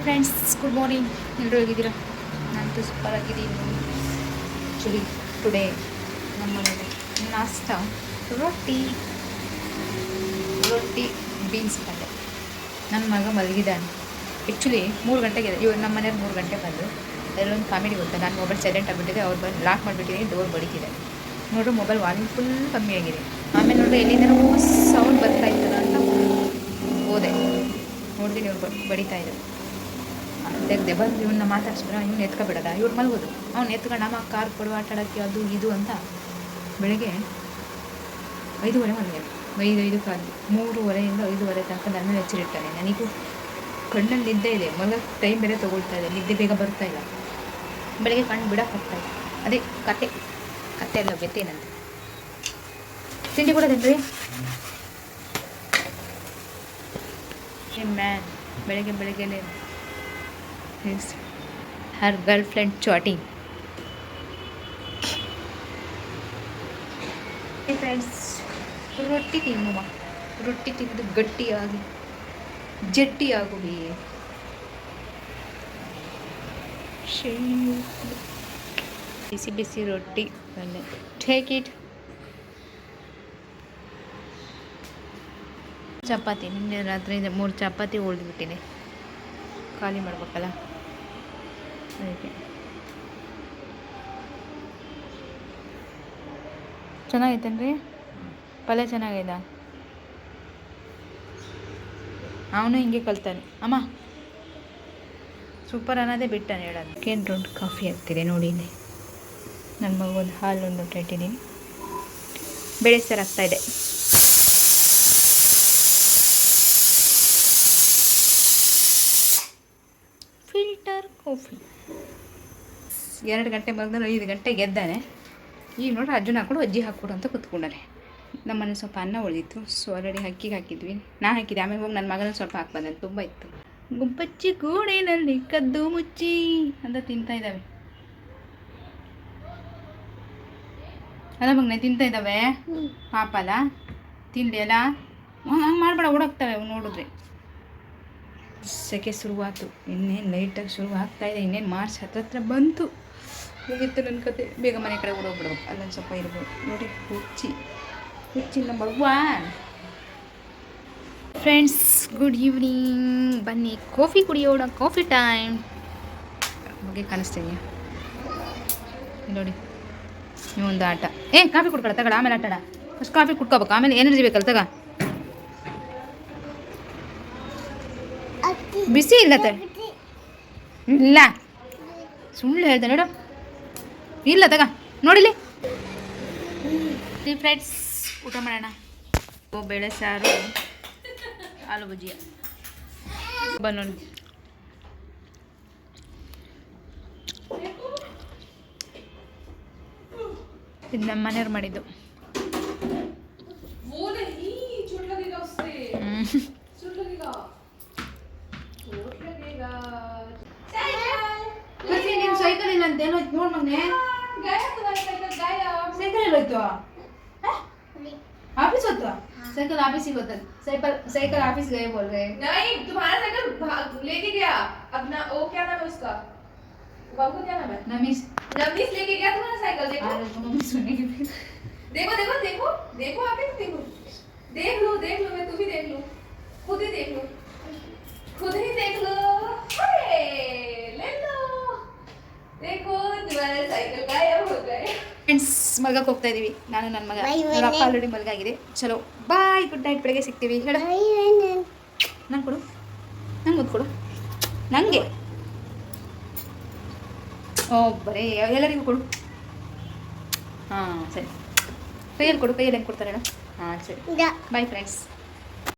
Friends, good morning. ಎಲ್ಲರೂ ಹೇಗಿದ್ದೀರಾ? ನಾನಂತೂ ಸೂಪರ್ ಆಗಿದ್ದೀನಿ. ಆ್ಯಕ್ಚುಲಿ ಟುಡೇ ನಮ್ಮ ಮನೇಲಿ ನಾಷ್ಟ ರೊಟ್ಟಿ ಬೀನ್ಸ್ ಪಲ್ಯ. ನನ್ನ ಮಗ ಮಲಗಿದ್ದಾನೆ. ಆ್ಯಕ್ಚುಲಿ 3 ಗಂಟೆಗೆ ಇವಾಗ ನಮ್ಮ ಮನೆಯವ್ರು 3 ಗಂಟೆ ಬಂದರು. ಅದರಲ್ಲೊಂದು ಕಾಮಿಡಿ ಗೊತ್ತಾ, ನಾನು ಮೊಬೈಲ್ ಸೈಲೆಂಟ್ ಆಗಿಬಿಟ್ಟಿದೆ. ಅವ್ರು ಬಂದು ಲಾಕ್ ಮಾಡಿಬಿಟ್ಟಿದ್ದೀನಿ, ಡೋರ್ ಬಡಿತಿದೆ. ನೋಡ್ರಿ ಮೊಬೈಲ್ ವಾಲ್ಯೂಮ್ ಫುಲ್ ಕಮ್ಮಿ ಆಗಿದೆ. ಆಮೇಲೆ ನೋಡ್ರಿ ಎಲ್ಲಿಂದ ಸೌಂಡ್ ಬರ್ತಾ ಇರ್ತದ ಅಂತ ಹೋದೆ. ನೋಡಿದ್ರೆ ಇವ್ರು ಬಡಿತಾ ಇದ್ರು. ತೆಗ್ದೆ ಬಂದು ಇವನ್ನ ಮಾತಾಡ್ಸಿದ್ರೆ ಇವ್ನು ಎತ್ಕೊಬಿಡೋದ, ಇವ್ರು ಮಲ್ಗೋದು. ಅವ್ನು ಎತ್ಕೊಂಡು ನಮ್ಮ ಕಾರ್ ಕೊಡುವ ಆಟ ಆಡೋಕ್ಕೆ ಅದು ಇದು ಅಂತ ಬೆಳಗ್ಗೆ 5:30 ಮಲಗಿದೆ. 5 ಕಾಲು 3:30 5:30 ತನಕ ನನ್ನ ಎಚ್ಚರಿರ್ತಾನೆ. ನನಗೂ ಕಣ್ಣಲ್ಲಿ ನಿದ್ದೆ ಇದೆ, ಮಲಗಕ್ಕೆ ಟೈಮ್ ಬೇರೆ ತೊಗೊಳ್ತಾ ಇದೆ, ನಿದ್ದೆ ಬೇಗ ಬರ್ತಾ ಇಲ್ಲ. ಬೆಳಗ್ಗೆ ಕಣ್ಣು ಬಿಡೋಕೆ ಹೋಗ್ತಾಯಿಲ್ಲ. ಅದೇ ಕತೆ ಎಲ್ಲ ಬೆತ್ತೇನಂತ ತಿಂಡಿ ಕೊಡೋದೇನ್ರಿ ಮ್ಯಾನ್. ಬೆಳಗ್ಗೆ her girlfriend chatting. Hey friends, ರೊಟ್ಟಿ ತಿನ್ನುವ. ರೊಟ್ಟಿ ತಿಂದು ಗಟ್ಟಿಯಾಗಿ ಜಟ್ಟಿಯಾಗುವಿ. ಬಿಸಿ ರೊಟ್ಟಿ ಟೇಕ್ ಇಟ್. ಚಪಾತಿ ನಿನ್ನೆ ರಾತ್ರಿ 3 ಚಪಾತಿ ಉಳಿದ್ಬಿಟ್ಟಿದೆ, ಖಾಲಿ ಮಾಡ್ಬೇಕಲ್ಲ ಅದಕ್ಕೆ. ಚೆನ್ನಾಗೈತೇನ್ರಿ ಪಲ್ಯ? ಚೆನ್ನಾಗೈದ? ಅವನು ಹಿಂಗೆ ಕಲ್ತಾನೆ. ಅಮ್ಮ ಸೂಪರ್ ಅನ್ನೋದೇ ಬಿಟ್ಟಾನೆ ಹೇಳೋದು. ಏನು ದೊಡ್ಡ ಕಾಫಿ ಆಗ್ತಿದೆ ನೋಡಿ. ಇಲ್ಲಿ ನನ್ನ ಮಗೊಂದು ಹಾಲು ಒಂದು ಇಟ್ಟಿದ್ದೀನಿ. ಬೇಳೆ ಸಾರು ಆಗ್ತಾಯಿದೆ. Filter coffee. 2 ಗಂಟೆ ಮಲಗಿದ್ರೆ 5 ಗಂಟೆಗೆ ಎದ್ದಾನೆ. ಈಗ ನೋಡ್ರಿ ಅಜ್ಜನ ಹಾಕ್ಕೊಡು, ಅಜ್ಜಿ ಹಾಕ್ಕೊಡು ಅಂತ ಕೂತ್ಕೊಂಡಾನೆ. ನಮ್ಮನೆ ಸ್ವಲ್ಪ ಅನ್ನ ಉಳಿದಿತ್ತು, ಸೊ ಆಲ್ರೆಡಿ ಅಕ್ಕಿಗೆ ಹಾಕಿದ್ವಿ. ನಾ ಹಾಕಿದ್ದೆ, ಆಮೇಲೆ ಹೋಗಿ ನನ್ನ ಮಗನ ಸ್ವಲ್ಪ ಹಾಕ್ಬಂದೆ, ತುಂಬ ಇತ್ತು. ಗುಂಪಚ್ಚಿ ಗೂಡಿನಲ್ಲಿ ಕದ್ದು ಮುಚ್ಚಿ ಅಂತ ತಿಂತಾ ಇದ್ದಾವೆ. ಅಲ್ಲ ಮಗನೆ ತಿಂತಾ ಇದ್ದಾವೆ. ಪಾಪಲ್ಲ ತಿಂಡಿ ಅಲ್ಲ, ಹಂಗೆ ಮಾಡ್ಬೇಡ, ಓಡಾಗ್ತವೆ ಅವು ನೋಡಿದ್ರೆ. ಸೆಕೆ ಶುರುವಾಯ್ತು, ಇನ್ನೇನು ಲೈಟಾಗಿ ಶುರು ಆಗ್ತಾಯಿದೆ. ಇನ್ನೇನು ಮಾರ್ಚ್ ಹತ್ರ ಬಂತು. ಹೇಗಿತ್ತು ನನ್ನ ಕತೆ. ಬೇಗ ಮನೆ ಕಡೆ ಓಡೋಗ್ಬಿಡ್ಬೇಕು, ಅಲ್ಲೊಂದು ಸ್ವಲ್ಪ ಇರ್ಬೋದು ನೋಡಿ. ಹುಚ್ಚಿ ನಂಬರ್ 1. Friends, good evening. ಬನ್ನಿ ಕಾಫಿ ಕುಡಿಯೋಣ, ಕಾಫಿ ಟೈಮ್. ಬಗ್ಗೆ ಕಾಣಿಸ್ತಿದೆಯಾ ನೋಡಿ, ನೀವೊಂದು ಆಟ. ಕಾಫಿ ಕುಡ್ಕೊಳ ತಗೊಳ, ಆಮೇಲೆ ಆಟ ಆಡ. ಫಸ್ಟ್ ಕಾಫಿ ಕುಡ್ಕೋಬೇಕು, ಆಮೇಲೆ ಎನರ್ಜಿ ಬೇಕಲ್ಲ ತಗ. ಬಿಸಿ ಇಲ್ಲ ಇಲ್ಲ, ಸುಳ್ಳು ಹೇಳ್ದೆ ನೋಡು. ಇಲ್ಲ ತಗ ನೋಡಿಲಿ. ಫ್ರೆಂಡ್ಸ್, ಊಟ ಮಾಡೋಣ. ಬೇಳೆ ಸಾರು, ಆಲೂ ಭುಜಿಯ ಬನ್ನೋಣ. ಇದು ನಮ್ಮ ಮನೆಯವ್ರು ಮಾಡಿದ್ದು. ಸೈಕಲ್ ಇಲ್ಲ ಅಂತ ಏನೋ ನೋಡ್ ಮಗನೆ. ಸೈಕಲ್ ಎಲ್ಲೋಯ್ತು? ऑफिस होता साइकिल ऑफिस ही होता साइकिल ऑफिस गए बोल रहे हैं। नहीं, तुम्हारा साइकिल लेके गया अपना, वो क्या नाम है उसका, बाबू क्या नाम है, नमीश लेके गया तुम्हारा साइकिल। देखो मम्मी सुनेगी। देखो देखो देखो देखो आके देखो, देख लो मैं, तू भी देख लो, खुद ही देख लो। ले लो, देखो तुम्हारा साइकिल गायब हो गए। ಫ್ರೆಂಡ್ಸ್, ಮಲ್ಗಕ್ಕೆ ಹೋಗ್ತಾ ಇದ್ದೀವಿ ನಾನು ನನ್ನ ಮಗ. ಅವ್ರ ಅಪ್ಪ ಆಲ್ರೆಡಿ ಮಲ್ಗಾಗಿದೆ. ಚಲೋ ಬಾಯ್, ಗುಡ್ ನೈಟ್. ಬೆಳಗ್ಗೆ ಸಿಗ್ತೀವಿ. ಹೇಳ ನಂಗೆ ಕೊಡು, ನಂಗೆ ಮುದ್ದು ಕೊಡು, ನನಗೆ. ಬರೇ ಎಲ್ಲರಿಗೂ ಕೊಡು. ಹಾಂ ಸರಿ, ಕೈಯಲ್ಲಿ ಕೊಡು. ಕೈಯಲ್ಲಿ ಹೆಂಗೆ ಕೊಡ್ತಾರೆ ಹೇಳು? ಹಾಂ ಸರಿ, ಬಾಯ್ ಫ್ರೆಂಡ್ಸ್.